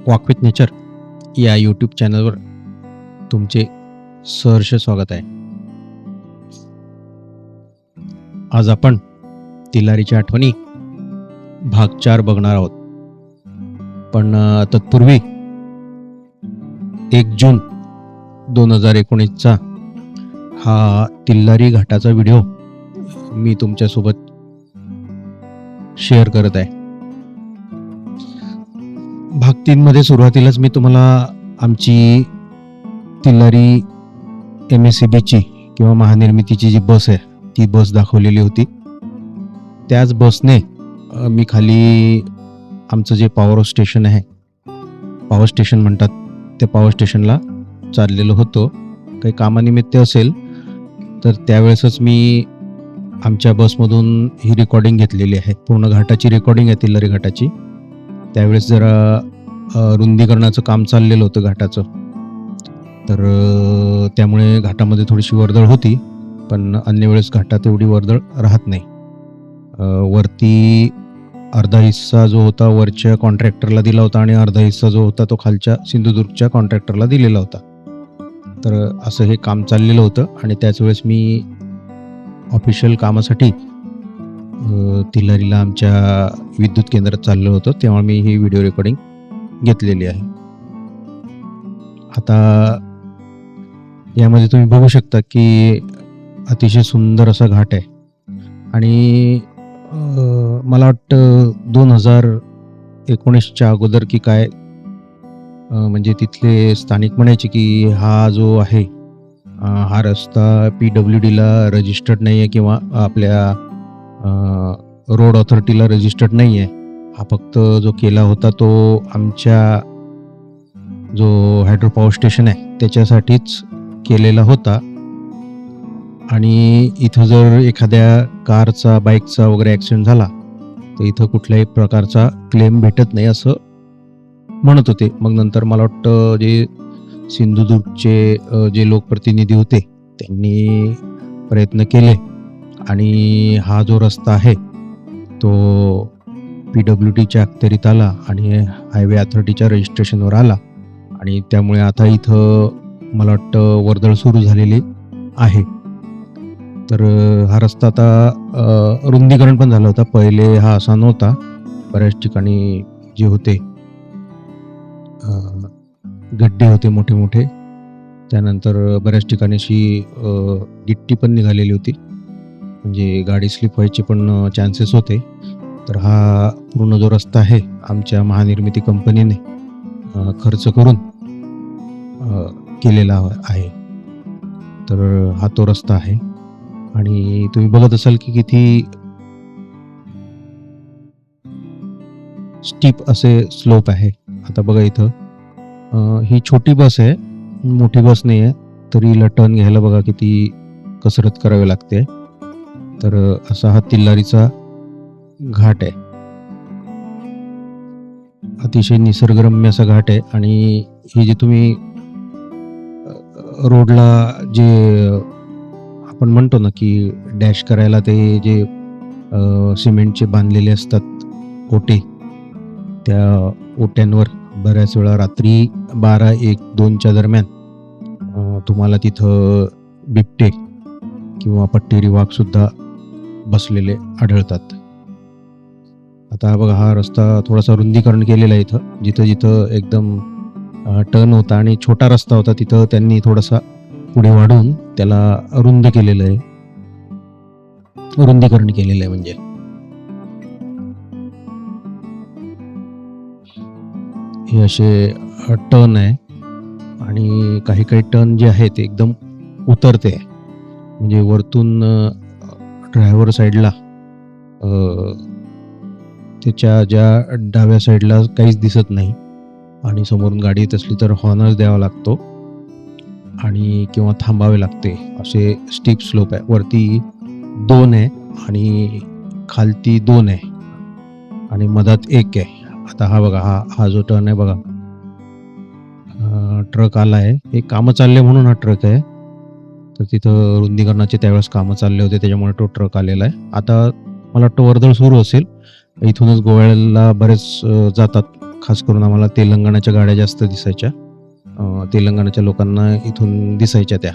Walk with nature या YouTube चॅनलवर तुमचे सहर्ष स्वागत आहे. आज आपण तिलारीच्या आठवणी भाग 4 बघणार आहोत. पण तत्पूर्वी 1 जून 2019चा हा तिल्लारी घाटाचा व्हिडिओ मी तुमच्यासोबत शेअर करत आहे. भाग 3 मध्ये सुरुवातीलाच मी तुम्हाला आमची तिल्लारी MSEBची किंवा महानिर्मितीची जी बस आहे ती बस दाखवलेली होती. त्याच बसने मी खाली आमचं जे पॉवर स्टेशन आहे, पॉवर स्टेशन म्हणतात, त्या पॉवर स्टेशनला चाललेलो होतो. काही कामानिमित्त असेल तर त्यावेळेसच मी आमच्या बसमधून ही रेकॉर्डिंग घेतलेली आहे. पूर्ण घाटाची रेकॉर्डिंग आहे तिल्लारी घाटाची. त्यावेळेस जरा रुंदीकरणाचं काम चाललेलं होतं घाटाचं, तर त्यामुळे घाटामध्ये थोडीशी वर्दळ होती. पण अन्य वेळेस घाटात एवढी वर्दळ राहत नाही. वरती अर्धा हिस्सा जो होता वरच्या कॉन्ट्रॅक्टरला दिला होता आणि अर्धा हिस्सा जो होता तो खालच्या सिंधुदुर्गच्या कॉन्ट्रॅक्टरला दिलेला होता. तर असं हे काम चाललेलं होतं आणि त्याच वेळेस मी ऑफिशियल कामासाठी तिल्लारीला आमच्या विद्युत केंद्रात चाललो होतो, तेव्हा मी ही व्हिडिओ रेकॉर्डिंग घेतलेली आहे. आता यामध्ये तुम्ही बघू शकता की अतिशय सुंदर असा घाट आहे आणि मला वाटतं 2019च्या अगोदर की काय, म्हणजे तिथले स्थानिक म्हणायचे की हा जो आहे हा रस्ता PWDला रजिस्टर्ड नाही आहे किंवा आपल्या रोड ऑथॉरिटीला रजिस्टर्ड नाही आहे. हा फक्त जो केला होता तो आमच्या जो हायड्रो पॉवर स्टेशन आहे त्याच्यासाठीच केलेला होता. आणि इथं जर एखाद्या कारचा, बाईकचा वगैरे ॲक्सिडेंट झाला तर इथं कुठल्याही प्रकारचा क्लेम भेटत नाही असं म्हणत होते. मग नंतर मला वाटतं जे सिंधुदुर्गचे जे लोकप्रतिनिधी होते त्यांनी प्रयत्न केले आणि हा जो रस्ता आहे तो PWDच्या अखत्यारीत आला आणि हायवे अथॉरिटीच्या रजिस्ट्रेशनवर आला आणि त्यामुळे आता इथं मला वाटतं वर्दळ सुरू झालेली आहे. तर हा रस्ता आता रुंदीकरण पण झालं होतं. पहिले हा असा नव्हता. बऱ्याच ठिकाणी जे होते गड्डे होते मोठे मोठे. त्यानंतर बऱ्याच ठिकाणी अशी गिट्टी पण निघालेली होती, म्हणजे गाडी स्लिप व्हायचे पण चान्सेस होते. तर हा पूर्ण जो रस्ता आहे आमच्या महानिर्मिती कंपनीने खर्च करून केलेला आहे. तर हा तो रस्ता आहे आणि तुम्ही बघत असाल की किती स्टीप असे स्लोप आहे. आता बघा इथं ही छोटी बस आहे, मोठी बस नाही आहे, तरी हिला टर्न घ्यायला बघा किती कसरत करावी लागते. तर असा हा तिल्लारीचा घाट आहे. अतिशय निसर्गरम्य असा घाट आहे. आणि हे जे तुम्ही रोडला जे आपण म्हणतो ना की डॅश करायला ते जे सिमेंटचे बांधलेले असतात ओटे, त्या ओट्यांवर बऱ्याच वेळा रात्री 12, 1, 2च्या दरम्यान तुम्हाला तिथं बिबटे किंवा पट्टेरी वाघ सुद्धा बसलेले आढळतात. आता बघा हा रस्ता थोडासा रुंदीकरण केलेला आहे. इथं जिथं जिथं एकदम टर्न होता आणि छोटा रस्ता होता तिथं त्यांनी थोडासा पुढे वाढवून त्याला रुंद केलेलं आहे, रुंदीकरण केलेलं आहे. म्हणजे हे असे टर्न आहे आणि काही काही टर्न जे आहे ते एकदम उतरते, म्हणजे वरतून ड्रायव्हर साईडला त्याच्या ज्या डाव्या साईडला काहीच दिसत नाही आणि समोरून गाडी येत असली तर हॉर्नच द्यावा लागतो आणि किंवा थांबावे लागते. असे स्टीप स्लोप आहे. वरती 2 आहे आणि खालती 2 आहे आणि मधात 1 आहे. आता हा बघा हा जो टर्न आहे बघा, ट्रक आला आहे. हे कामं चालले म्हणून हा ट्रक आहे. तर तिथं रुंदीकरणाचे त्यावेळेस कामं चालले होते त्याच्यामुळे तो ट्रक आलेला आहे. आता मला वाटतं वर्दळ सुरू असेल. इथूनच गोव्याला बरेच जातात खास करून आम्हाला तेलंगणाच्या गाड्या जास्त दिसायच्या. तेलंगणाच्या लोकांना इथून दिसायच्या त्या.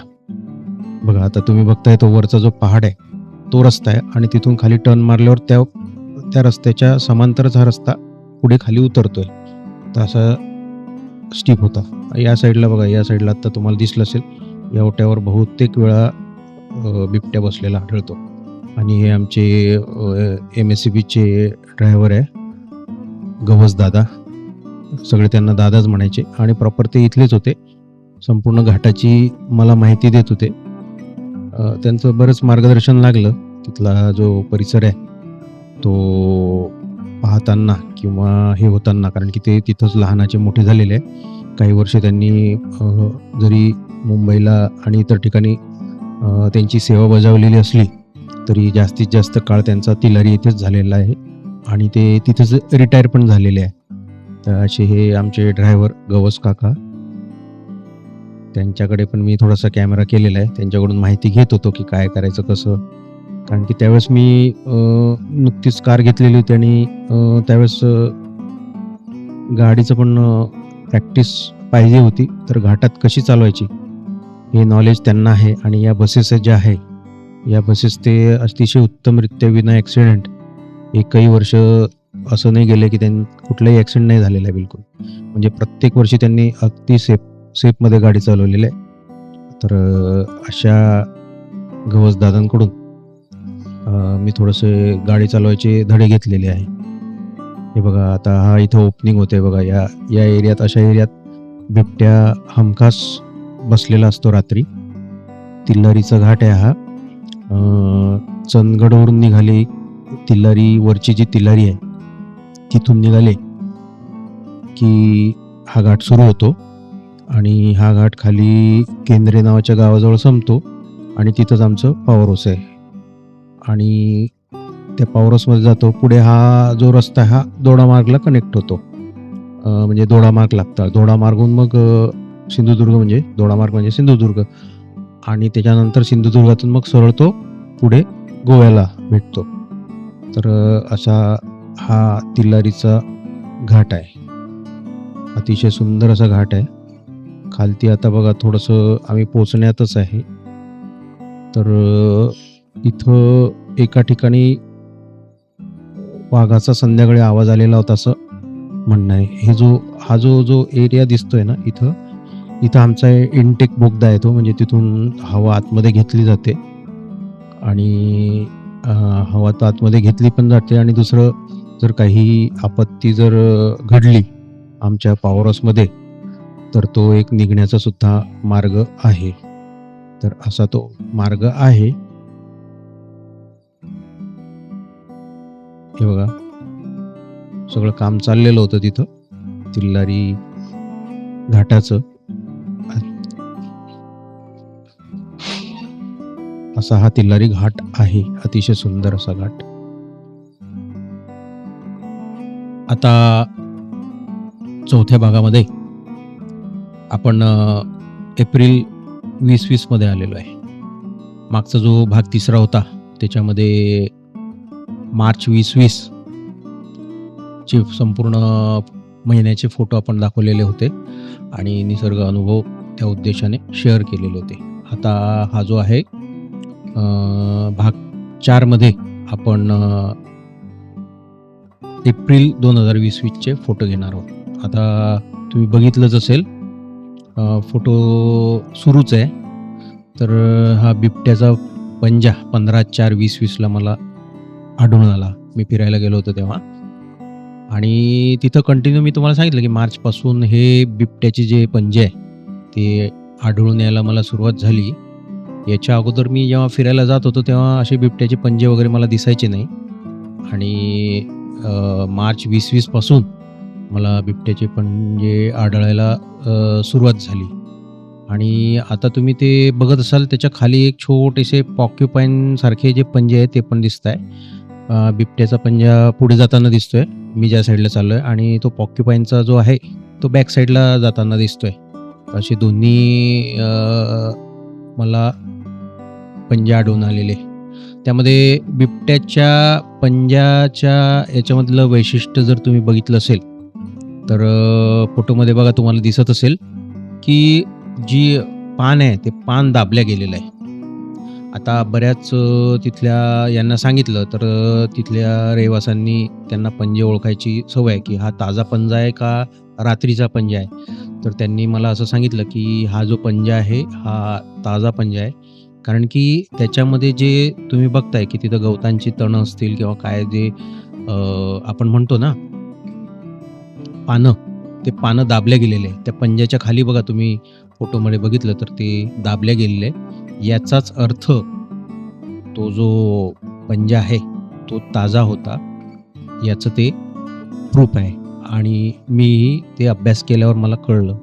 बघा आता तुम्ही बघताय तो वरचा जो पहाड आहे तो रस्ता आहे आणि तिथून खाली टर्न मारल्यावर त्या रस्त्याच्या समांतरच हा रस्ता पुढे खाली उतरतोय. तर असा स्टीप होता. या साईडला बघा, या साईडला आता तुम्हाला दिसलं असेल, या ओट्यावर बहुतेक वेळा बिबट्या बसलेला आढळतो. आणि हे आमचे MSCBचे ड्रायव्हर आहे गवस दादा. सगळे त्यांना दादाच म्हणायचे आणि प्रॉपर ते इथलेच होते. संपूर्ण घाटाची मला माहिती देत होते. त्यांचं बरंच मार्गदर्शन लागलं. तिथला जो परिसर आहे तो पाहताना किंवा हे होताना, कारण की ते तिथंच लहानाचे मोठे झालेले आहे. काही वर्ष त्यांनी जरी मुंबईला आणि इतर ठिकाणी त्यांची सेवा बजावलेली असली तरी जास्तीत जास्त काळ त्यांचा तिलारी इथेच झालेला आहे आणि ते तिथेच रिटायर पण झालेले आहे. तर असे हे आमचे ड्रायव्हर गवस काका. त्यांच्याकडे पण मी थोडासा कॅमेरा केलेला आहे. त्यांच्याकडून माहिती घेत होतो की काय करायचं कसं, कारण की त्यावेळेस मी नुकतीच कार घेतलेली होती आणि त्यावेळेस गाडीचं पण प्रॅक्टिस पाहिजे होती. तर घाटात कशी चालवायची हे नॉलेज त्यांना आहे. आणि या बसेस ज्या आहे या बसेस ते अतिशय उत्तमरित्या विना ॲक्सिडेंट, एकही वर्ष असं नाही गेलं की कुठलाही ॲक्सिडेंट नाही झालेला आहे बिलकुल. म्हणजे प्रत्येक वर्षी त्यांनी अगदी सेफमध्ये गाडी चालवलेली आहे. तर अशा गवसदादांकडून मी थोडेसे गाडी चालवायचे धडे घेतलेले आहे. हे बघा आता हा इथं ओपनिंग होते बघा. या एरियात, अशा एरियात बिबट्या हमखास बसलेला असतो रात्री. तिल्लारीचा घाट आहे हा. चंदगडवरून निघाले, तिल्लारी वरची जी तिल्लारी आहे तिथून निघाले की हा घाट सुरू होतो आणि हा घाट खाली केंद्रे नावाच्या गावाजवळ संपतो आणि तिथंच आमचं पॉवर हाऊस आहे. आणि त्या पॉवर हाऊसमध्ये जातो. पुढे हा जो रस्ता आहे हा दोडामार्गला कनेक्ट होतो. म्हणजे दोडामार्ग लागतात. दोडामार्गहून मग सिंधुदुर्ग, म्हणजे दोडामार्ग म्हणजे सिंधुदुर्ग, आणि त्याच्यानंतर सिंधुदुर्गातून मग सरळ तो पुढे गोव्याला भेटतो. तर असा हा तिल्लारीचा घाट आहे. अतिशय सुंदर असा घाट आहे. खालती आता बघा थोडंसं आम्ही पोचण्यातच आहे. तर इथं एका ठिकाणी वाघाचा संध्याकाळी आवाज आलेला होता असं म्हणणं आहे. हा जो एरिया दिसतोय ना, इथं आमचा इनटेक बोगदा आहे तो. म्हणजे तिथून हवा आतमध्ये घेतली जाते आणि हवा तर आतमध्ये घेतली पण जाते. आणि दुसरं, जर काही आपत्ती जर घडली आमच्या पॉवर हाऊसमध्ये तर तो एक निघण्याचा सुद्धा मार्ग आहे. तर असा तो मार्ग आहे. हे बघा सगळं काम चाललेलं होतं तिथं तिल्लारी घाटाचं. असा हा तिल्लारी घाट आहे. अतिशय सुंदर असा घाट. आता चौथ्या भागामध्ये आपण एप्रिल 2020 मध्ये आलेलो आहे. मागचा जो भाग तिसरा होता त्याच्यामध्ये मार्च 2020 चे संपूर्ण महिन्याचे फोटो आपण दाखवलेले होते आणि निसर्ग अनुभव त्या उद्देशाने शेअर केलेले होते. आता हा जो आहे भाग 4 मध्ये आपण एप्रिल 2020 चे फोटो घेणार आहोत. आता तुम्ही बघितलंच असेल, फोटो सुरूच आहे. तर हा बिबट्याचा पंजा 15/4/2020 मला आढळून आला. मी फिरायला गेलो होतो तेव्हा. आणि तिथं कंटिन्यू मी तुम्हाला सांगितलं की मार्चपासून हे बिबट्याचे जे पंजे आहे ते आढळून यायला मला सुरुवात झाली. याच्या अगोदर मी जेव्हा फिरायला जात होतो तेव्हा असे बिबट्याचे पंजे वगैरे मला दिसायचे नाही. आणि मार्च 2020 पासून मला बिबट्याचे पंजे आढळायला सुरुवात झाली. आणि आता तुम्ही ते बघत असाल त्याच्या खाली एक छोटेसे पॉक्युपाईन सारखे जे पंजे आहेत ते पण दिसत आहे. बिबट्याचा पंजा पुढे जाताना दिसतोय मी ज्या साईडला चाललोय आणि तो पॉक्युपाईनचा जो आहे तो बॅक साईडला जाताना दिसतोय. असे दोन्ही मला पंजे आढळून आलेले. त्यामध्ये बिबट्याच्या पंजाच्या याच्यामधलं वैशिष्ट्य जर तुम्ही बघितलं असेल तर फोटोमध्ये बघा तुम्हाला दिसत असेल की जी पान आहे ते पान दाबल्या गेलेलं आहे. आता बऱ्याच तिथल्या यांना सांगितलं तर तिथल्या रहिवाशांनी त्यांना पंजे ओळखायची सवय आहे, की हा ताजा पंजा आहे का रात्रीचा पंजा आहे. तर त्यांनी मला असं सांगितलं, की हा जो पंजा आहे हा ताजा पंजा आहे. कारण की त्याच्यामध्ये जे तुम्ही बघताय, की तिथं गवतांची तणं असतील किंवा काय जे आपण म्हणतो ना पानं, ते पानं दाबल्या गेलेले आहे. त्या पंजाच्या खाली बघा तुम्ही फोटोमध्ये बघितलं तर ते दाबल्या गेलेले आहे. याचाच अर्थ तो जो पंजा आहे, तो ताजा होता, याचं ते प्रूफ आहे आणि मीही ते अभ्यास केल्यावर मला कळलं.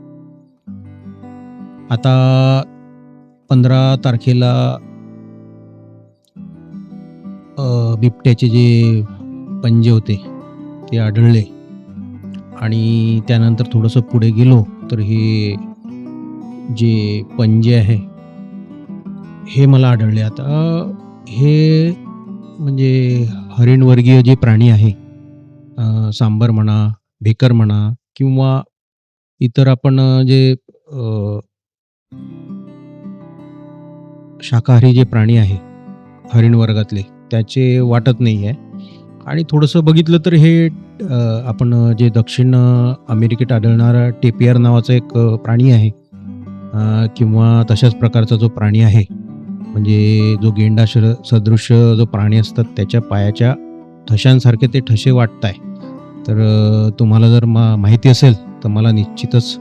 आता 15 तारखेला बिबट्याचे जे पंजे होते, ते आढळले आणि त्यानंतर थोडंसं पुढे गेलो, तर हे जे पंजे आहे, हे मला आढळले. आता हे म्हणजे हरिणवर्गीय जे प्राणी आहे, सांबर म्हणा, भेकर म्हणा किंवा इतर आपण जे शाकाहारी जे प्राणी आहे, हरिण वर्गातले, त्याचे वाटत नाही आहे आणि थोडंसं बघितलं तर हे आपण जे दक्षिण अमेरिकेत आढळणारा टेपियर नावाचा एक प्राणी आहे किंवा तशाच प्रकारचा जो प्राणी आहे, म्हणजे जो गेंडा सदृश्य जो प्राणी असतात, त्याच्या पायाच्या ठशांसारखे ते ठसे वाटत आहे. तर तुम्हाला जर माहिती असेल तर मला निश्चितच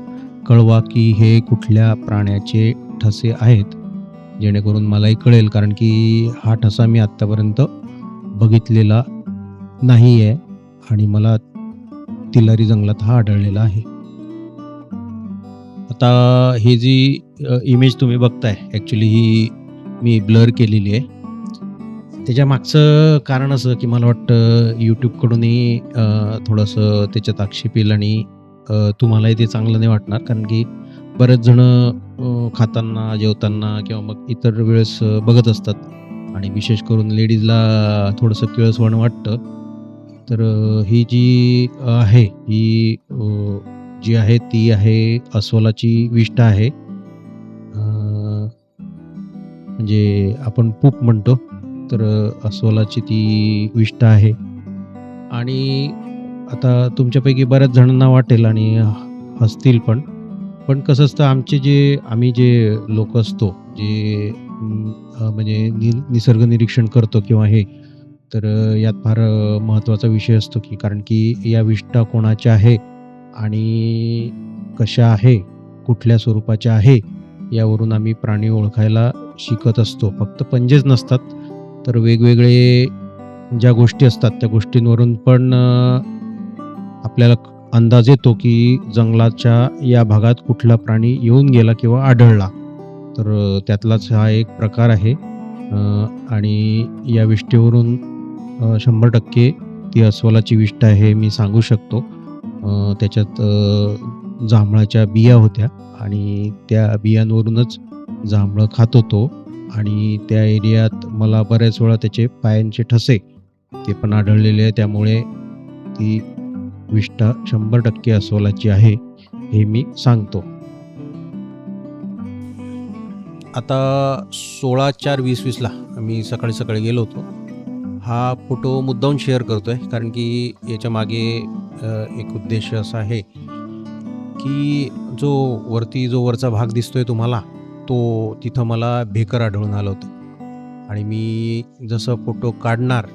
कळवा की हे कुठल्या प्राण्याचे ठसे आहेत, जेणेकरून मलाही कळेल. कारण की हा ठसा मी आत्तापर्यंत बघितलेला नाही आहे आणि मला तिलारी जंगलात हा आढळलेला आहे. आता ही जी इमेज तुम्ही बघताय, ॲक्च्युली ही मी ब्लर केलेली आहे. त्याच्या मागचं कारण असं की मला वाटतं यूट्यूबकडूनही थोडंसं त्याच्यात आक्षेप येईल आणि तुम्हालाही ते चांगलं नाही वाटणार. कारण की बरेच जणं खाताना, जेवताना किंवा मग इतर वेळेस बघत असतात आणि विशेष करून लेडीजला थोडंसं किळसवाणं वाटतं. तर ही जी आहे, ही जी आहे ती आहे अस्वलाची विष्ठा आहे. म्हणजे आपण पूप म्हणतो, तर अस्वलाची ती विष्ठा आहे आणि आता तुमच्यापैकी बऱ्याच जणांना वाटेल आणि हसतील पण. पण कसं असतं आम्ही जे लोक असतो, जे म्हणजे निसर्ग निरीक्षण करतो किंवा हे, तर यात फार महत्त्वाचा विषय असतो की कारण की या विष्ठा कोणाच्या आहे आणि कशा आहे, कुठल्या स्वरूपाच्या आहे, यावरून आम्ही प्राणी ओळखायला शिकत असतो. फक्त पंजेच नसतात, तर वेगवेगळे ज्या गोष्टी असतात त्या गोष्टींवरून पण आपल्याला अंदाज येतो की जंगलाच्या या भागात कुठला प्राणी येऊन गेला किंवा आढळला. तर त्यातलाच हा एक प्रकार आहे आणि या विष्ठेवरून 100% ती अस्वलाची विष्ठा आहे मी सांगू शकतो. त्याच्यात जांभळाच्या बिया होत्या आणि त्या बियांवरूनच जांभळं खात होतो आणि त्या एरियात मला बऱ्याच वेळा त्याचे पायांचे ठसे ते पण आढळलेले आहे. त्यामुळे ती विष्ठा 100% अस्वलाची आहे हे मी सांगतो. आता 16/4/2020ला मी सकाळी गेलो होतो. हा फोटो मुद्दामून शेअर करतोय कारण की याच्या मागे एक उद्देश असा आहे की जो वरचा भाग दिसतोय तुम्हाला, तो तिथं मला भेकर आढळून आलं होतं आणि मी जसं फोटो काढणार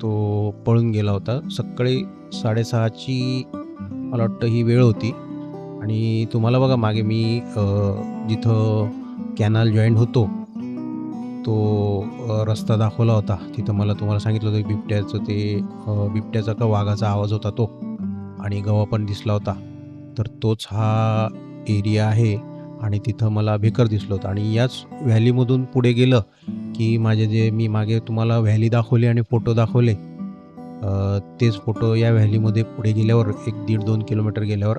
तो पळून गेला होता. सकाळी 6:30ची मला वाटतं ही वेळ होती आणि तुम्हाला बघा मागे मी जिथं कॅनाल जॉईंट होतो, तो रस्ता दाखवला होता. तिथं तुम्हाला सांगितलं होतं की बिबट्याचा का वाघाचा आवाज होता तो आणि गवा पण दिसला होता. तर तोच हा एरिया आहे आणि तिथं मला भेकर दिसलं होतं आणि याच व्हॅलीमधून पुढे गेलं की मी मागे तुम्हाला व्हॅली दाखवली आणि फोटो दाखवले, तेच फोटो या व्हॅलीमध्ये पुढे गेल्यावर 1-1.5-2 किलोमीटर गेल्यावर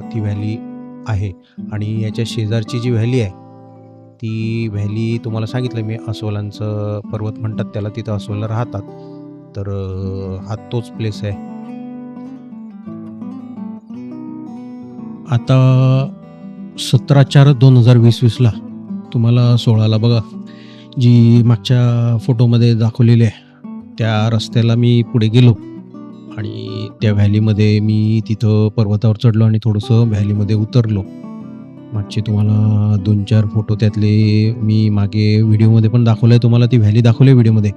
ती व्हॅली आहे आणि याच्या शेजारची जी व्हॅली आहे, ती व्हॅली तुम्हाला सांगितलं मी अस्वलांचं पर्वत म्हणतात त्याला, तिथं अस्वलं राहतात. तर हा तोच प्लेस आहे. आता 17/4/2020ला तुम्हाला 16ला बघा जी मागच्या फोटोमध्ये दाखवलेली आहे त्या रस्त्याला मी पुढे गेलो आणि त्या व्हॅलीमध्ये मी तिथं पर्वतावर चढलो आणि थोडंसं व्हॅलीमध्ये उतरलो. मागचे तुम्हाला 2-4 फोटो त्यातले मी मागे व्हिडिओमध्ये पण दाखवलं आहे तुम्हाला, ती व्हॅली दाखवली आहे व्हिडिओमध्ये.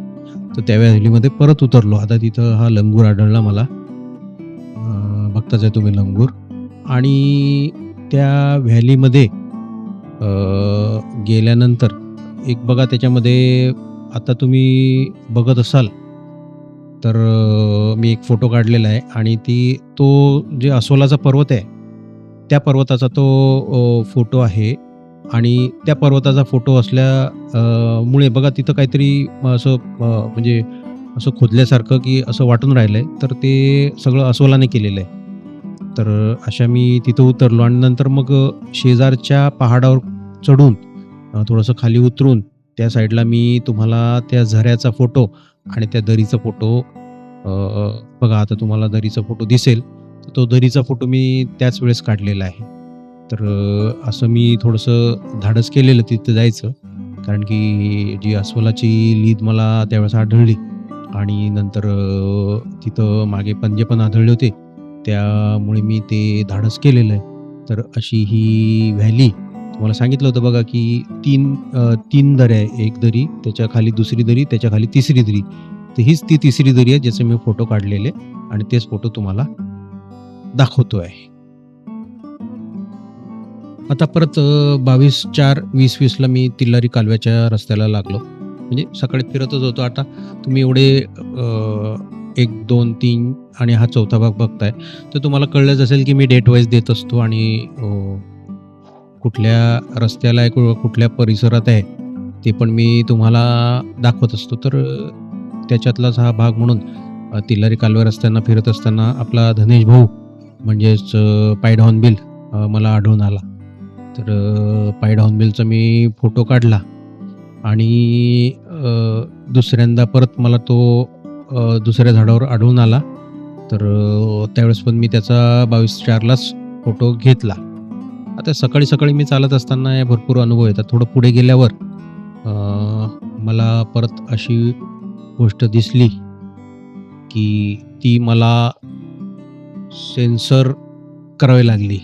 तर त्या व्हॅलीमध्ये परत उतरलो. आता तिथं हा लंगूर आढळला मला. बघताच आहे तुम्ही लंगूर. आणि त्या व्हॅलीमध्ये गेल्यानंतर एक बघा त्याच्यामध्ये आता तुम्ही बघत असाल तर मी एक फोटो काढलेला आहे आणि तो जे अस्वलाचा पर्वत आहे त्या पर्वताचा तो फोटो आहे. आणि त्या पर्वताचा फोटो मुळे बघा तिथं काहीतरी असं म्हणजे असं खोदल्यासारखं की असं वाटून राहिलं आहे, तर ते सगळं अस्वलाने केलेलं आहे. तर अशा मी तिथं उतरलो आणि नंतर मग शेजारच्या पहाडावर चढून थोडंसं खाली उतरून त्या साईडला मी तुम्हाला त्या झऱ्याचा फोटो आणि त्या दरीचा फोटो बघा आता तुम्हाला दरीचा फोटो दिसेल. तर तो दरीचा फोटो मी त्याच वेळेस काढलेला आहे. तर असं मी थोडंसं धाडस केलेलं तिथं जायचं, कारण की जी अस्वलाची लीद मला त्यावेळेस आढळली आणि नंतर तिथं मागे पंजे पण आढळले होते. त्यामुळे मी ते धाडस केलेलं आहे. तर अशी ही व्हॅली तुम्हाला सांगितलं होतं बघा, की 3 दऱ्या आहे. एक दरी, त्याच्या खाली दुसरी दरी, त्याच्या खाली तिसरी दरी. तर हीच ती तिसरी दरी आहे ज्याचे मी फोटो काढलेले आणि तेच फोटो तुम्हाला दाखवतो आहे. आता परत 22/4/2020ला मी तिल्लारी कालव्याच्या रस्त्याला लागलो. म्हणजे सकाळी फिरतच होतो. आता तुम्ही एवढे 1, 2, 3 आणि हा 4था भाग बघताय, तर तुम्हाला कळलंच असेल की मी डेट वाईज देत असतो आणि कुठल्या रस्त्याला आहे, कुठल्या परिसरात आहे, ते पण मी तुम्हाला दाखवत असतो. तर त्याच्यातलाच हा भाग म्हणून तिल्लारी कालवा रस्त्यानं फिरत असताना आपला धनेश भाऊ म्हणजेच पायड हॉर्नबिल मला आढळून आला. तर पायड हॉर्नबिलचा मी फोटो काढला आणि दुसऱ्यांदा परत मला तो दुसऱ्या झाडावर आढळून आला. तर त्यावेळेस पण मी त्याचा 22/4लाच फोटो घेतला. आता सकाळी मी चालत असताना भरपूर अनुभव येतात. थोडं पुढे गेल्यावर मला परत अशी गोष्ट दिसली की ती मला सेन्सर करावी लागली.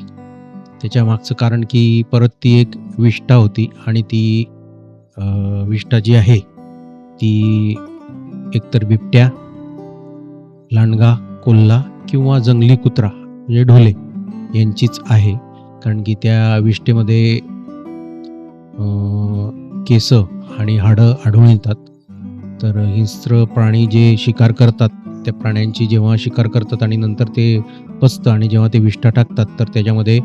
त्याच्या मागचं कारण की परत ती एक विष्ठा होती आणि ती विष्ठा जी आहे ती एकतर बिबट्या, लांडगा, कोल्हा किंवा जंगली कुत्रा म्हणजे ढोले यांचीच आहे. कारण की त्या विष्ठेमध्ये केस आणि हाडं आढळून येतात. तर हिंस्त्र प्राणी जे शिकार करतात त्या प्राण्यांची जेव्हा शिकार करतात आणि नंतर ते पचतं आणि जेव्हा ते विष्ठा टाकतात तर त्याच्यामध्ये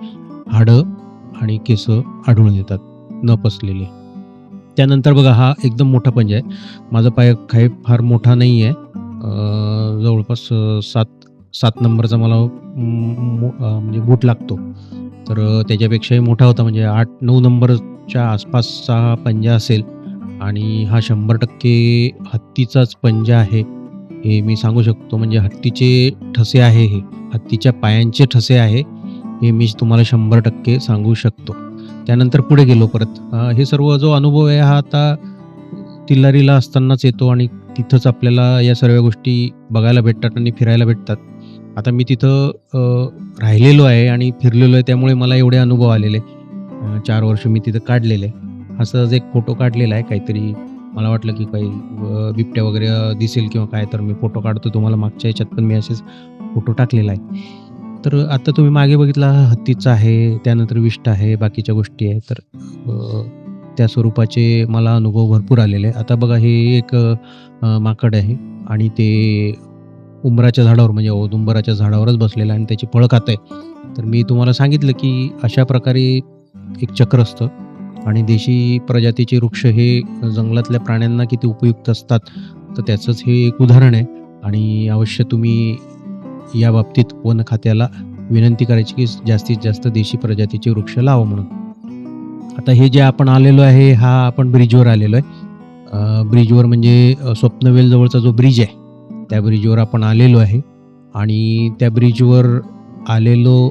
हाडं आणि केस आढळून येतात न पचलेले. त्यानंतर बघा हा एकदम मोठा पंजा आहे. माझा पाय काही फार मोठा नाही आहे. जवळपास 7 नंबरचा मला म्हणजे बूट लागतो. तर त्याच्यापेक्षाही मोठा होता, म्हणजे 8-9 नंबरच्या आसपासचा हा पंजा असेल आणि हा 100% हत्तीचाच पंजा आहे हे मी सांगू शकतो. म्हणजे हत्तीचे ठसे आहे, हे हत्तीच्या पायांचे ठसे आहे हे मी तुम्हाला 100% सांगू शकतो. त्यानंतर पुढे गेलो परत. हे सर्व जो अनुभव आहे हा आता तिल्लारीला असतानाच येतो आणि तिथंच आपल्याला या सर्व गोष्टी बघायला भेटतात आणि फिरायला भेटतात. आता मी तिथं राहिलेलो आहे आणि फिरलेलो आहे, त्यामुळे मला एवढे अनुभव आलेले. 4 वर्ष मी तिथं काढलेले. असंच एक फोटो काढलेला आहे. काहीतरी मला वाटलं की काही बिबट्या वगैरे दिसेल किंवा काय, तर मी फोटो काढतो. तुम्हाला मागच्या ह्याच्यात पण मी असेच फोटो टाकलेला आहे. तर आता तुम्ही मागे बघितला हत्तीचा आहे, त्यानंतर विष्ठा आहे, बाकीच्या गोष्टी आहे. तर त्या स्वरूपाचे मला अनुभव भरपूर आलेले आहे. आता बघा हे एक माकड आहे आणि ते उंबराच्या झाडावर म्हणजे औदुंबराच्या झाडावरच बसलेला आहे आणि त्याची फळं खात आहे. तर मी तुम्हाला सांगितलं की अशा प्रकारे एक चक्र असतं आणि देशी प्रजातीचे वृक्ष हे जंगलातल्या प्राण्यांना किती उपयुक्त असतात, तर त्याचंच हे एक उदाहरण आहे. आणि अवश्य तुम्ही या बाबतीत वन खात्याला विनंती करायची की जास्तीत जास्त देशी प्रजातीचे वृक्ष लावा म्हणून. आता हे जे आपण आलेलो आहे हा आपण ब्रिजवर आलेलो आहे. ब्रिजवर म्हणजे स्वप्नवेल जवळचा जो ब्रिज आहे त्या ब्रिजवर आपण आलेलो आहे आणि त्या ब्रिजवर आलेलो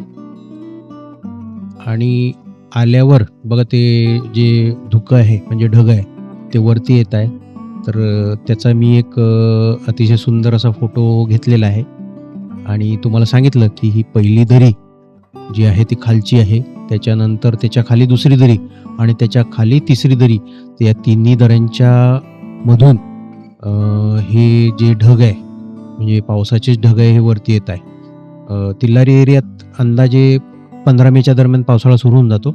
आणि आल्यावर बघा ते जे धुकं आहे म्हणजे ढग आहे ते वरती येत आहे. तर त्याचा मी एक अतिशय सुंदर असा फोटो घेतलेला आहे आणि तुम्हाला सांगितलं की ही पहिली दरी जी आहे ती खालची आहे. त्याच्यानंतर त्याच्या खाली दुसरी दरी आणि त्याच्या खाली तिसरी दरी. तर या तिन्ही दऱ्यांच्या मधून हे जे ढग आहे म्हणजे पावसाचेच ढग आहे हे वरती येत आहे. तिल्लारी एरियात अंदाजे 15 मेच्या दरम्यान पावसाळा सुरू होऊन जातो.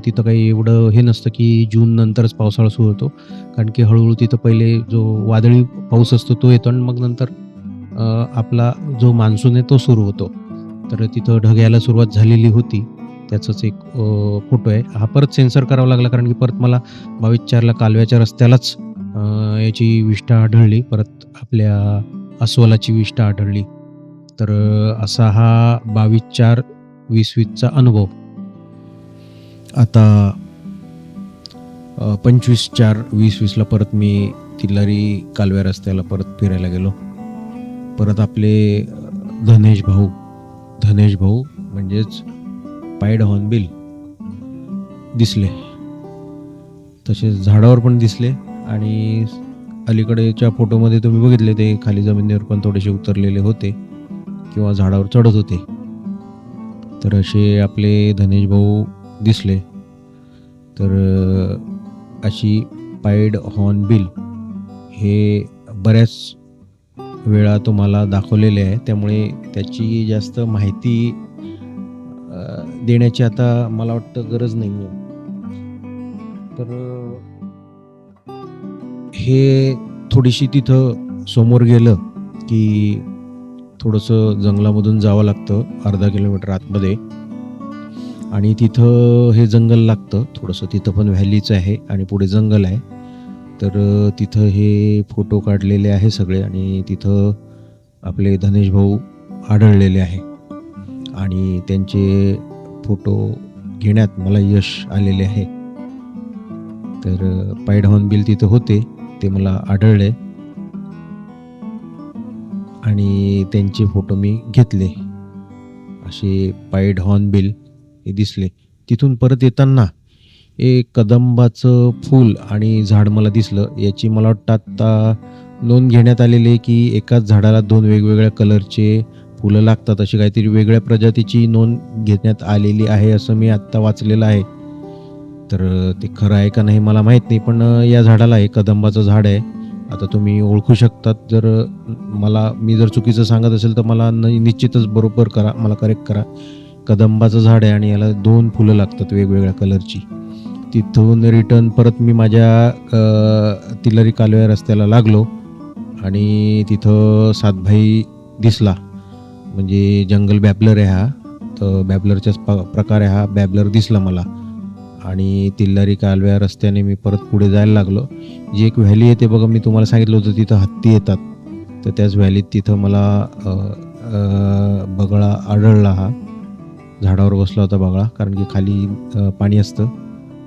तिथं काही एवढं हे नसतं की जून नंतरच पावसाळा सुरू होतो. कारण की हळू तिथं पहिले जो वादळी पाऊस असतो तो येतो आणि मग नंतर आपला जो मान्सून आहे तो सुरू होतो. तर तिथं ढग यायला सुरुवात झालेली होती. त्याचाच एक फोटो आहे. हा परत सेन्सर करावा लागला कारण की परत मला 22/4ला कालव्याच्या रस्त्यालाच याची विष्ठा आढळली. परत आपल्या अस्वलाची विष्ठा आढळली. तर असा हा 22/4/2020चा अनुभव. आता 25/4/2020ला परत मी तिल्लारी कालव्या रस्त्याला परत फिरायला गेलो. परत आपले धनेश भाऊ म्हणजेच पाईड हॉर्नबिल दिसले. तसेच झाडावर पण दिसले आणि अलीकडेच्या फोटोमध्ये तुम्ही बघितले ते खाली जमिनीवर पण थोडेसे उतरलेले होते किंवा झाडावर चढत होते. तर असे आपले धनेश भाऊ दिसले. तर अशी पाईड हॉर्नबिल हे बऱ्याच वेळा तुम्हाला दाखवलेले आहे. त्यामुळे त्याची जास्त माहिती देण्याची आता मला वाटतं गरज नाही आहे. तर हे थोडीशी तिथं समोर गेलं की थोडंसं जंगलामधून जावं लागतं 1/2 किलोमीटर आतमध्ये आणि तिथं हे जंगल लागतं थोडंसं. तिथं पण व्हॅलीच आहे आणि पुढे जंगल आहे. तर तिथं हे फोटो काढलेले आहे सगळे आणि तिथं आपले धनेश भाऊ आढळलेले आहे आणि त्यांचे फोटो घेण्यात मला यश आलेले आहे. तर पाईड हॉर्नबिल तिथं होते ते मला आढळले आणि त्यांचे फोटो मी घेतले. असे पाईड हॉर्नबिल हे दिसले. तिथून परत येताना एक कदंबाचं फूल आणि झाड मला दिसलं. याची मला वाटतं आत्ता नोंद घेण्यात आलेली आहे की एकाच झाडाला 2 वेगवेगळ्या कलरचे फुलं लागतात. अशी काहीतरी वेगळ्या प्रजातीची नोंद घेण्यात आलेली आहे असं मी आत्ता वाचलेलं आहे. तर ते खरं आहे का नाही मला माहीत नाही, पण या झाडाला हे कदंबाचं झाड आहे. आता तुम्ही ओळखू शकतात. जर मी जर चुकीचं सांगत असेल तर मला निश्चितच बरोबर करा, मला करेक्ट करा. कदंबाचं झाड आहे आणि याला 2 फुलं लागतात वेगवेगळ्या कलरची. तिथून रिटर्न परत मी माझ्या तिल्लारी कालव्या रस्त्याला लागलो आणि तिथं सातभाई दिसला. म्हणजे जंगल बॅबलर आहे हा. तर बॅबलरचाच प्रकार आहे हा. बॅबलर दिसला मला आणि तिल्लारी कालव्या रस्त्याने मी परत पुढे जायला लागलो. जी एक व्हॅली आहे ते बघा, मी तुम्हाला सांगितलं होतं तिथं हत्ती येतात. तर त्याच व्हॅलीत तिथं मला बगळा आढळला. हा झाडावर बसला होता बगळा, कारण की खाली पाणी असतं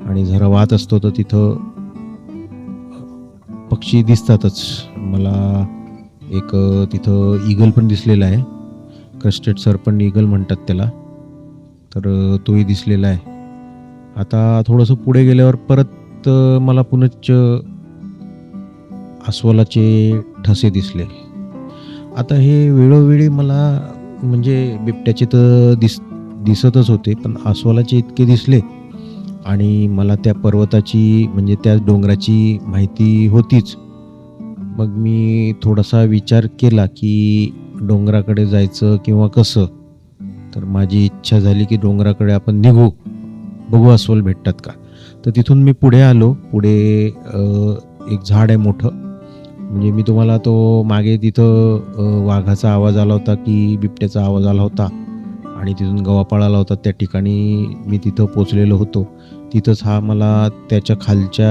आणि झरा वाहत असतो तर तिथं पक्षी दिसतातच. मला एक तिथं ईगल पण दिसलेला आहे. क्रस्टेड सर्पंट ईगल म्हणतात त्याला. तर तोही दिसलेला आहे. आता थोडंसं पुढे गेल्यावर परत मला पुनश्च अस्वलाचे ठसे दिसले. आता हे वेळोवेळी मला म्हणजे बिबट्याचे तर दिसतच होते, पण अस्वलाचे इतके दिसले आणि मला त्या पर्वताची म्हणजे त्या डोंगराची माहिती होतीच. मग मी थोडासा विचार केला की डोंगराकडे जायचं किंवा कसं. तर माझी इच्छा झाली की डोंगराकडे आपण निघू, बघू अस्वल भेटतात का. तर तिथून मी पुढे आलो. पुढे एक झाड आहे मोठं. म्हणजे मी तुम्हाला तो मागे तिथं वाघाचा आवाज आला होता की बिबट्याचा आवाज आला होता आणि तिथून गव्हापाळ आला होता, त्या ठिकाणी मी तिथं पोचलेलो होतो. तिथंच हा मला त्याच्या खालच्या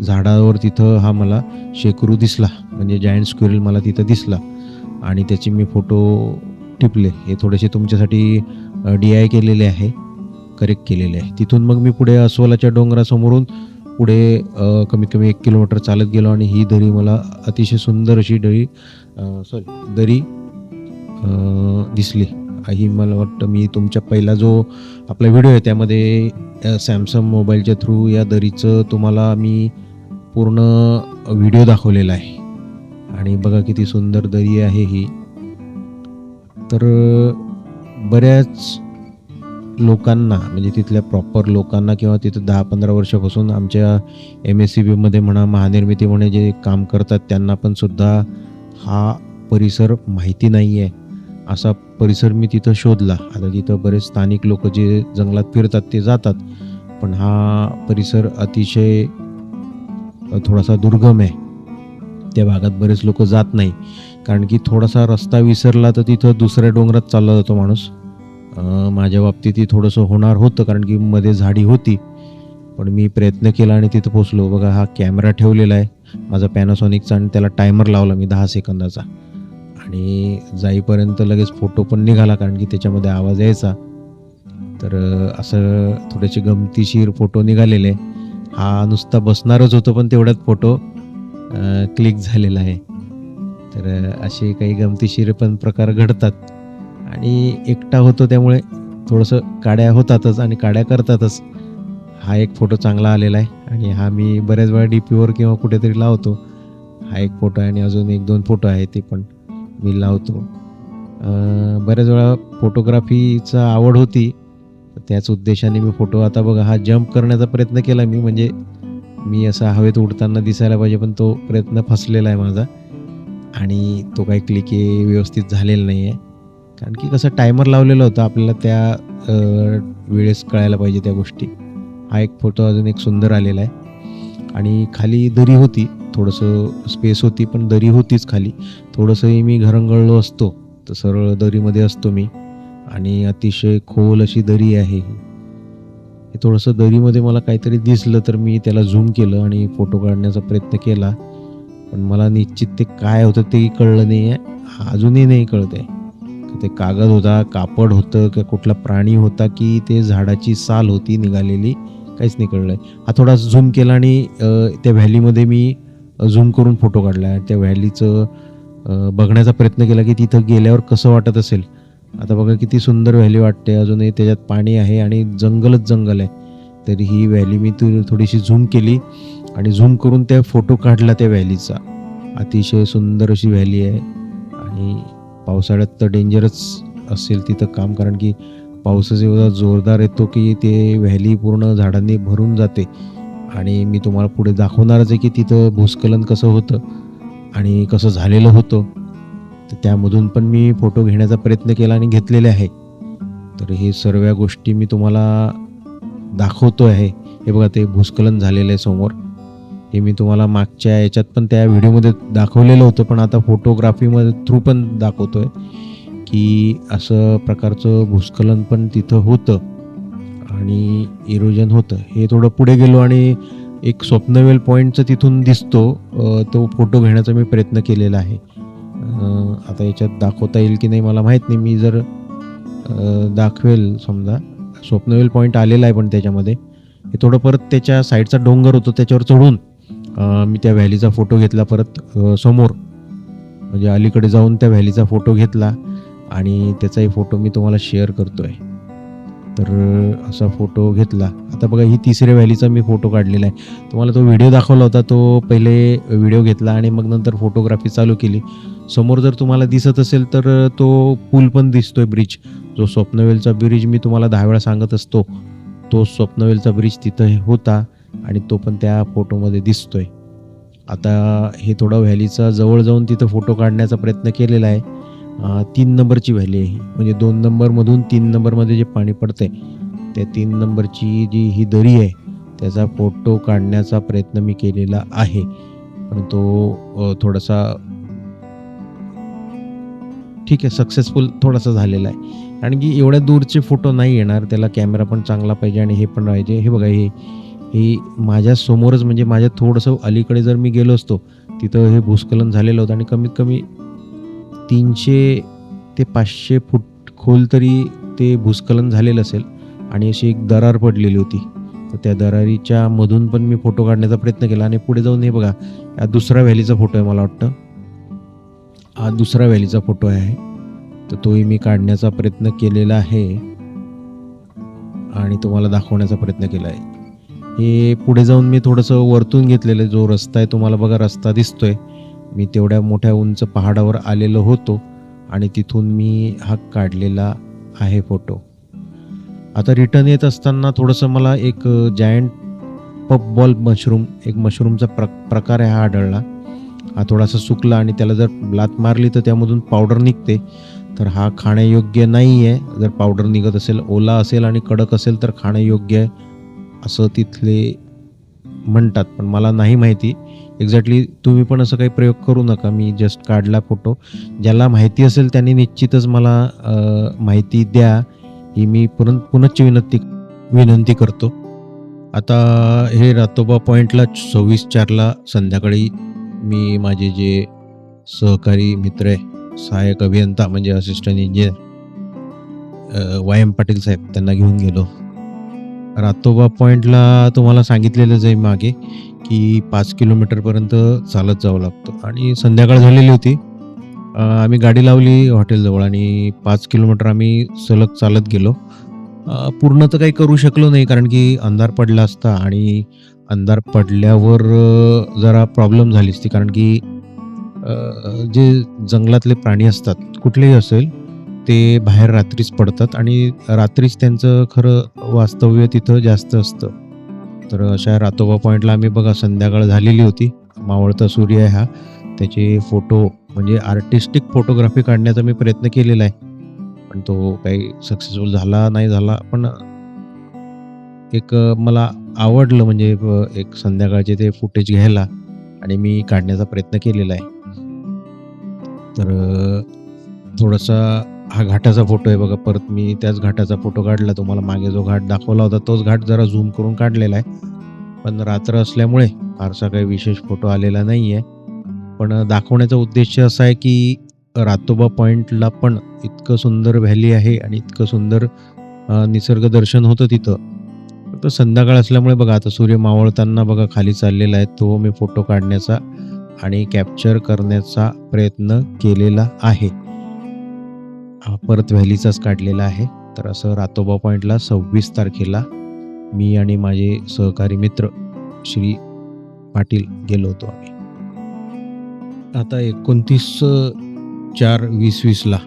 झाडावर तिथं हा मला शेकरू दिसला. म्हणजे जायंट स्क्विरल मला तिथं दिसला आणि त्याचे मी फोटो टिपले. हे थोडेसे तुमच्यासाठी DI केलेले आहे, करेक्ट केलेले आहे. तिथून मग मी पुढे अस्वलाच्या डोंगरासमोरून पुढे कमीत कमी 1 किलोमीटर चालत गेलो आणि ही दरी मला अतिशय सुंदर अशी दरी दिसली. ही मला वाटतं मी तुमच्या पहिला जो आपला व्हिडिओ आहे त्यामध्ये सॅमसंग मोबाईलच्या थ्रू या दरीचं तुम्हाला मी पूर्ण व्हिडिओ दाखवलेला आहे. आणि बघा किती सुंदर दरी आहे ही. तर बऱ्याच लोकांना म्हणजे तिथल्या प्रॉपर लोकांना किंवा तिथं 10-15 वर्षापासून आमच्या MSCBमध्ये म्हणा, महानिर्मितीमध्ये जे काम करतात त्यांना पण सुद्धा हा परिसर माहिती नाही आहे. असा परिसर मी तिथं शोधला. आता तिथं बरेच स्थानिक लोक जे जंगलात फिरतात ते जातात, पण हा परिसर अतिशय थोडासा दुर्गम आहे. त्या भागात बरेच लोक जात नाही, कारण की थोडासा रस्ता विसरला तर तिथं दुसऱ्या डोंगरात चालला जातो माणूस. माझ्या बाबतीत ती थोडंसं होणार होतं, कारण की मध्ये झाडी होती, पण मी प्रयत्न केला आणि तिथं पोचलो. बघा हा कॅमेरा ठेवलेला आहे माझा पॅनासॉनिकचा आणि त्याला टायमर लावला मी 10 सेकंदाचा आणि जाईपर्यंत लगेच फोटो पण निघाला, कारण की त्याच्यामध्ये आवाज यायचा. तर असं थोडेसे गमतीशीर फोटो निघालेले. हा नुसता बसणारच होतो पण तेवढ्यात फोटो क्लिक झालेला आहे. तर असे काही गमतीशीर पण प्रकार घडतात आणि एकटा होतो त्यामुळे थोडंसं काड्या होतातच आणि काड्या करतातच. हा एक फोटो चांगला आलेला आहे आणि हा मी बऱ्याच वेळा DPवर किंवा कुठेतरी लावतो. हा एक फोटो आहे आणि अजून 1-2 फोटो आहे ते पण मी लावतो. बऱ्याच वेळा फोटोग्राफीचा आवड होती, त्याच उद्देशाने मी फोटो. आता बघा हा जंप करण्याचा प्रयत्न केला मी, म्हणजे मी असा हवेत उडताना दिसायला पाहिजे, पण तो प्रयत्न फसलेला आहे माझा आणि तो काही क्लिक व्यवस्थित झालेला नाही आहे, कारण की कसं टायमर लावलेलं होतं आपल्याला त्या वेळेस कळायला पाहिजे त्या गोष्टी. हा एक फोटो अजून एक सुंदर आलेला आहे आणि खाली दरी होती, थोडंसं स्पेस होती पण दरी होतीच खाली. थोडंसंही मी घरंगळलो असतो तर सरळ दरीमध्ये असतो मी आणि अतिशय खोल अशी दरी आहे ही. हे थोडंसं दरीमध्ये मला काहीतरी दिसलं तर मी त्याला झूम केलं आणि फोटो काढण्याचा प्रयत्न केला, पण मला निश्चित ते काय होतं ते कळलं नाही आहे. अजूनही नाही कळत आहे. ते कागद होता, कापड होतं, की कुठला प्राणी होता, की ते झाडाची साल होती निघालेली, काहीच नाही कळलं आहे. हा थोडा झूम केला आणि त्या व्हॅलीमध्ये मी झूम करून फोटो काढला. त्या व्हॅलीचं बघण्याचा प्रयत्न केला की तिथं गेल्यावर कसं वाटत असेल. आता बघा किती सुंदर व्हॅली वाटते. अजूनही त्याच्यात पाणी आहे आणि जंगलच जंगल आहे. तरी ही व्हॅली मी थोडीशी झूम केली आणि झूम करून त्या फोटो काढला त्या व्हॅलीचा. अतिशय सुंदर अशी व्हॅली आहे आणि पावसाळ्यात तर डेंजरच असेल तिथं काम, कारण की पाऊसच एवढा जोरदार येतो की ते व्हॅली पूर्ण झाडांनी भरून जाते. आणि मी तुम्हाला पुढे दाखवणारच आहे की तिथं भूस्खलन कसं होतं आणि कसं झालेलं होतं. तर त्यामधून पण मी फोटो घेण्याचा प्रयत्न केला आणि घेतलेले आहे. तर हे सर्व गोष्टी मी तुम्हाला दाखवतो आहे. हे बघा ते भूस्खलन झालेलं आहे समोर. हे मी तुम्हाला मागच्या याच्यात पण त्या व्हिडिओमध्ये दाखवलेलं होतं, पण आता फोटोग्राफीमध्ये थ्रू पण दाखवतो आहे की असं प्रकारचं भूस्खलन पण तिथं होतं आणि इरोजन होतं. हे थोडं पुढे गेलो आणि एक स्वप्नवेल पॉईंटचं तिथून दिसतो, तो फोटो घेण्याचा मी प्रयत्न केलेला आहे. आता याच्यात दाखवता येईल की नाही मला माहीत नाही. मी जर दाखवेल, समजा स्वप्नवेल पॉईंट आलेला आहे, पण त्याच्यामध्ये हे थोडं परत त्याच्या साईडचा डोंगर होतो त्याच्यावर चढून मी त्या व्हॅलीचा फोटो घेतला परत समोर, म्हणजे अलीकडे जाऊन त्या व्हॅलीचा फोटो घेतला आणि त्याचाही फोटो मी तुम्हाला शेअर करतो आहे. तर असा फोटो घेतला. आता बघा ही तिसऱ्या व्हॅलीचा मी फोटो काढलेला आहे. तुम्हाला तो व्हिडिओ दाखवला होता, तो पहिले व्हिडिओ घेतला आणि मग नंतर फोटोग्राफी चालू केली. समोर जर तुम्हाला दिसत असेल तर तो पूल पण दिसतोय, ब्रिज, जो स्वप्नवेलचा ब्रिज मी तुम्हाला 10 वेळा सांगत असतो, तो स्वप्नवेलचा ब्रिज तिथं होता आणि तो पण त्या फोटोमध्ये दिसतोय. आता हे थोडा व्हॅलीचा जवळ जाऊन तिथं फोटो काढण्याचा प्रयत्न केलेला आहे. 3 नंबरची व्हॅली आहे ही, म्हणजे 2 नंबरमधून 3 नंबरमध्ये जे पाणी पडतंय त्या 3 नंबरची जी ही दरी आहे त्याचा फोटो काढण्याचा प्रयत्न मी केलेला आहे, पण तो थोडासा ठीक आहे, सक्सेसफुल थोडासा झालेला आहे. कारण की एवढ्या दूरचे फोटो नाही येणार, त्याला कॅमेरा पण चांगला पाहिजे आणि हे पण पाहिजे. हे बघा हे माझ्या समोरच, म्हणजे माझ्या थोडंसं अलीकडे जर मी गेलो असतो तिथं हे भूस्खलन झालेलं होतं आणि कमीत कमी 300 ते 500 फूट खोल तरी ते भूस्खलन झालेलं असेल आणि अशी एक दरार पडलेली होती. तर त्या दरारीच्या मधून पण मी फोटो काढण्याचा प्रयत्न केला आणि पुढे जाऊन हे बघा हा दुसरा व्हॅलीचा फोटो आहे, मला वाटतं हा दुसरा व्हॅलीचा फोटो आहे. तर तोही मी काढण्याचा प्रयत्न केलेला आहे आणि तुम्हाला दाखवण्याचा प्रयत्न केला आहे. हे पुढे जाऊन मी थोडंसं वरतून घेतलेलं आहे. जो रस्ता आहे तुम्हाला बघा रस्ता दिसतोय. मी तेवढ्या मोठ्या उंच पहाडावर आलेलो होतो आणि तिथून मी हा काढलेला आहे फोटो. आता रिटर्न येत असताना थोडंसं मला एक जायंट पफ बॉल मशरूम, एक मशरूमचा प्रकार आहे हा आढळला. हा थोडासा सुकला आणि त्याला जर लात मारली तर त्यामधून पावडर निघते. तर हा खाण्यायोग्य नाही आहे. जर पावडर निघत असेल, ओला असेल आणि कडक असेल तर खाण्यायोग्य आहे असं तिथले म्हणतात. पण मला नाही माहिती एक्झॅक्टली. तुम्ही पण असं काही प्रयोग करू नका. मी जस्ट काढला फोटो. ज्याला माहिती असेल त्यांनी निश्चितच मला माहिती द्या, ही मी पुनश्च विनंती करतो. आता हे रातोबा पॉईंटला 26/4ला संध्याकाळी मी माझे जे सहकारी मित्र आहे, सहाय्यक अभियंता म्हणजे असिस्टंट इंजिनियर YM पाटील साहेब, त्यांना घेऊन गेलो. रातोबा पॉईंटला तुम्हाला सांगितलेलंच आहे मागे की 5 किलोमीटरपर्यंत चालत जावं लागतं आणि संध्याकाळ झालेली होती. आम्ही गाडी लावली हॉटेलजवळ आणि 5 किलोमीटर आम्ही सलग चालत गेलो. पूर्ण तर काही करू शकलो नाही कारण की अंधार पडला असता आणि अंधार पडल्यावर जरा प्रॉब्लेम झाली असती. कारण की जे जंगलातले प्राणी असतात, कुठलेही असेल, ते बाहेर रात्रीच पडतात आणि रात्रीच त्यांचं खरं वास्तव्य तिथं जास्त असतं. तर अशा रातोबा पॉईंटला आम्ही बघा संध्याकाळ झालेली होती. मावळता सूर्य आहे हा. त्याचे फोटो म्हणजे आर्टिस्टिक फोटोग्राफी काढण्याचा मी प्रयत्न केलेला आहे. पण तो काही सक्सेसफुल झाला नाही झाला. पण एक मला आवडलं म्हणजे एक संध्याकाळचे ते फुटेज घ्यायला आणि मी काढण्याचा प्रयत्न केलेला आहे. तर थोडासा हा घाटाचा फोटो आहे बघा. परत मी त्याच घाटाचा फोटो काढला. तुम्हाला मागे जो घाट दाखवला होता तोच घाट जरा झूम करून काढलेला आहे. पण रात्र असल्यामुळे फारसा काही विशेष फोटो आलेला नाही आहे. पण दाखवण्याचा उद्देश असा आहे की रातोबा पॉईंटला पण इतकं सुंदर व्हॅली आहे आणि इतकं सुंदर निसर्ग दर्शन होतं तिथं. फक्त संध्याकाळ असल्यामुळे बघा आता सूर्य मावळताना बघा खाली चाललेला आहे. तो मी फोटो काढण्याचा आणि कॅप्चर करण्याचा प्रयत्न केलेला आहे. परत व्हॅलीचाच काढलेला आहे. तर असं रातोबा पॉईंटला 26 तारखेला मी आणि माझे सहकारी मित्र श्री पाटील गेलो होतो आम्ही. आता 29/4/2020ला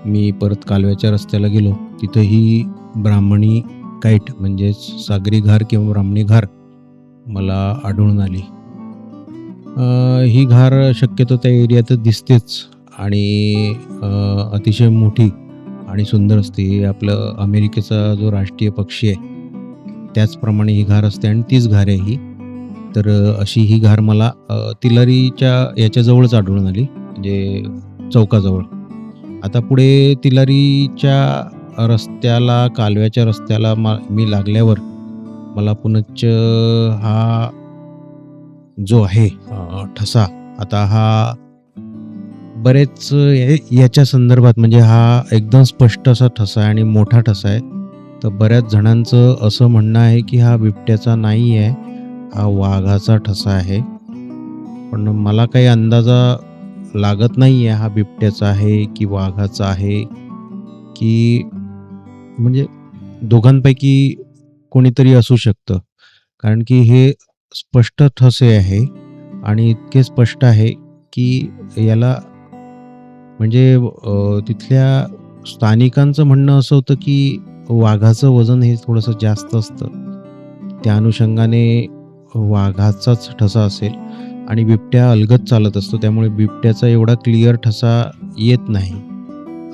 मी परत कालव्याच्या रस्त्याला गेलो. तिथंही ब्राह्मणी काईट म्हणजेच सागरी घार किंवा ब्राह्मणी घार मला आढळून आली. ही घार शक्यतो त्या एरियातच दिसतेच आणि अतिशय मोठी आणि सुंदर असते. आपलं अमेरिकेचा जो राष्ट्रीय पक्षी आहे त्याचप्रमाणे ही घार असते आणि तीच घार आहे ही. तर अशी ही घार मला तिलारीच्या याच्याजवळच आढळून आली, म्हणजे चौकाजवळ. आता पुढे तिलारीच्या रस्त्याला, कालव्याच्या रस्त्याला मी लागल्यावर मला पुनश्च हा जो आहे ठसा, आता हा बरेच याच्या संदर्भात म्हणजे हा एकदम स्पष्ट असा ठसा आहे आणि मोठा ठसा आहे. तर बऱ्याच जणांचं असं म्हणणं आहे की हा बिबट्याचा नाही आहे, हा वाघाचा ठसा आहे. पण मला काही अंदाजा लागत नाही आहे हा बिबट्याचा आहे की वाघाचा आहे, की म्हणजे दोघांपैकी कोणीतरी असू शकतं. कारण की हे स्पष्ट ठसे आहे आणि इतके स्पष्ट आहे की याला म्हणजे तिथल्या स्थानिकांचं म्हणणं असं होतं की वाघाचं वजन हे थोडंसं जास्त असतं. त्या अनुषंगाने वाघाचाच ठसा असेल आणि बिबट्या अलगद चालत असतो. त्यामुळे बिबट्याचा एवढा क्लिअर ठसा येत नाही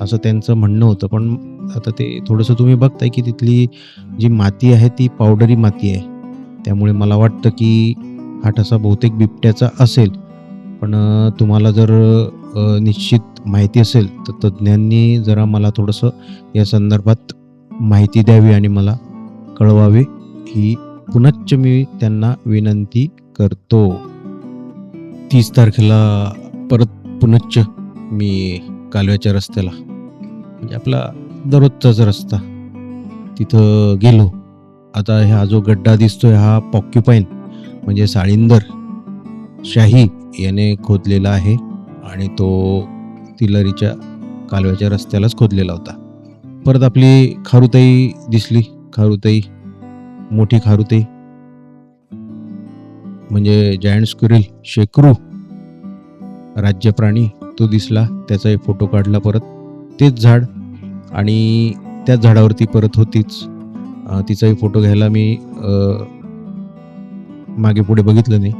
असं त्यांचं म्हणणं होतं. पण आता ते थोडंसं तुम्ही बघताय की तिथली जी माती आहे ती पावडरी माती आहे. त्यामुळे मला वाटतं की हा ठसा बहुतेक बिबट्याचा असेल. पण तुम्हाला जर निश्चित माहिती असेल तर तज्ज्ञांनी जरा मला थोडंसं या संदर्भात माहिती द्यावी आणि मला कळवावे, ही पुनश्च मी त्यांना विनंती करतो. 30 तारखेला परत पुनश्च मी कालव्याच्या रस्त्याला, म्हणजे आपला दररोजचाच रस्ता, तिथं गेलो. आता हा जो गड्डा दिसतोय हा पॉक्युपाईन म्हणजे साळींदर शाही याने खोदलेला आहे आणि तो तिलारीच्या कालव्याच्या रस्त्यालाच खोदलेला होता. परत आपली खारुताई दिसली. खारुताई, मोठी खारुताई म्हणजे जायंट स्क्विरल, शेकरू राज्य प्राणी, तो दिसला. त्याचा एक फोटो काढला. परत तेच झाड आणि त्याच झाडावरती परत होतीच. तिचाही फोटो घ्यायला मी मागे पुढे बघितलं नाही.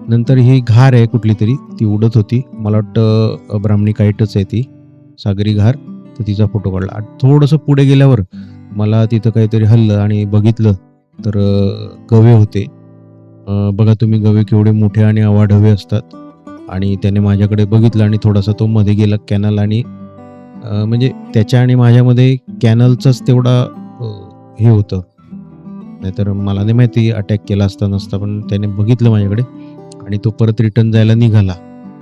नंतर ही घार आहे कुठली तरी, ती उडत होती. मला वाटतं ब्राह्मणी काईटच आहे ती, सागरी घार. तर तिचा फोटो काढला. थोडंसं पुढे गेल्यावर मला तिथं काहीतरी हललं आणि बघितलं तर गवे होते. बघा तुम्ही, गवे केवढे मोठे आणि अवाढव्य असतात. आणि त्याने माझ्याकडे बघितलं आणि थोडासा तो मध्ये गेला कॅनल. आणि म्हणजे त्याच्या आणि माझ्यामध्ये कॅनलचाच तेवढा हे होतं, नाहीतर मला नाही माहिती अटॅक केला असता नसता. पण त्याने बघितलं माझ्याकडे आणि तो परत रिटर्न जायला निघाला.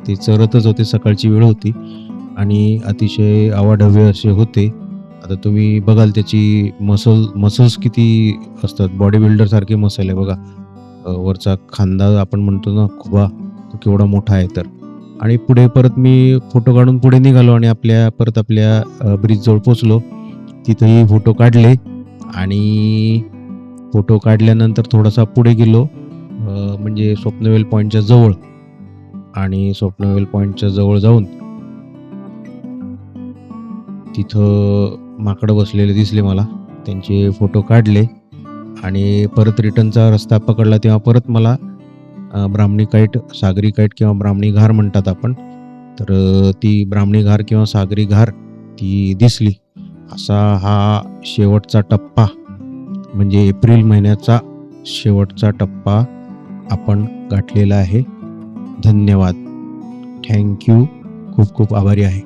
ते चरतच होते, सकाळची वेळ होती आणि अतिशय अवाढव्य असे होते. आता तुम्ही बघाल त्याची मसल्स किती असतात, बॉडी बिल्डर सारखे मसल आहे बघा. वरचा खांदा आपण म्हणतो ना, खुबा, तो केवढा मोठा आहे तर. आणि पुढे परत मी फोटो काढून पुढे निघालो आणि आपल्या ब्रिजजवळ पोचलो. तिथंही फोटो काढले आणि फोटो काढल्यानंतर थोडासा पुढे गेलो, म्हणजे स्वप्नवेल पॉईंटच्या जवळ. आणि स्वप्नवेल पॉईंटच्या जवळ जाऊन तिथं माकडं बसलेले दिसले मला, त्यांचे फोटो काढले आणि परत रिटर्नचा रस्ता पकडला. तेव्हा परत मला ब्राह्मणी काईट, सागरी काईट किंवा ब्राह्मणी घार म्हणतात आपण, तर ती ब्राह्मणी घार किंवा सागरी घार ती दिसली. असा हा शेवटचा टप्पा, म्हणजे एप्रिल महिन्याचा शेवटचा टप्पा आपण गाठलेला आहे. धन्यवाद. थँक्यू. खूप खूप आभारी आहे.